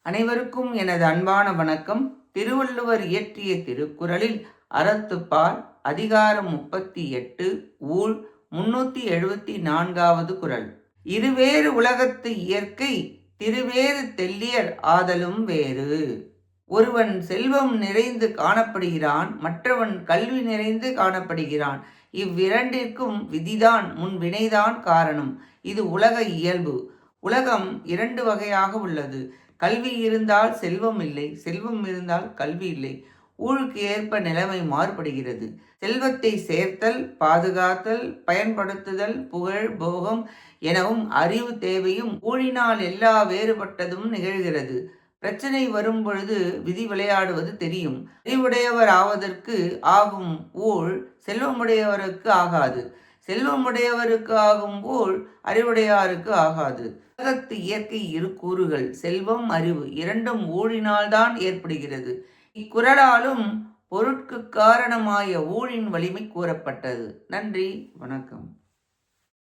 அனைவருக்கும் எனது அன்பான வணக்கம். திருவள்ளுவர் இயற்றிய திருக்குறளில் அறத்துப்பால் அதிகாரம் 38 ஊழ் 374வது குறள். இருவேறு உலகத்து இயற்கை திருவேறு தெள்ளியர் ஆதலும் வேறு. ஒருவன் செல்வம் நிறைந்து காணப்படுகிறான், மற்றவன் கல்வி நிறைந்து காணப்படுகிறான். இவ்விரண்டிற்கும் விதிதான் முன் வினைதான் காரணம். இது உலக இயல்பு. உலகம் இரண்டு வகையாக உள்ளது. கல்வி இருந்தால் செல்வம் இல்லை, செல்வம் இருந்தால் கல்வி இல்லை. ஊழுக்கு ஏற்ப நிலைமை மாறுபடுகிறது. செல்வத்தை சேர்த்தல், பாதுகாத்தல், பயன்படுத்துதல், புகழ், போகம் எனவும் அறிவு தேவையும் ஊழினால் எல்லா வேறுபட்டதும் நிகழ்கிறது. பிரச்சனை வரும் பொழுது விதி விளையாடுவது தெரியும். அறிவுடையவர் ஆவதற்கு ஆகும் ஊழ் செல்வமுடையவருக்கு ஆகாது. செல்வமுடையவருக்கு ஆகும் ஊழ் அறிவுடையாருக்கு ஆகாது. உலகத்து இயற்கை இரு கூறுகள், செல்வம், அறிவு இரண்டும் ஊழினால்தான் ஏற்படுகிறது. இக்குறளாலும் பொருட்கு காரணமாய ஊழின் வலிமை கூறப்பட்டது. நன்றி, வணக்கம்.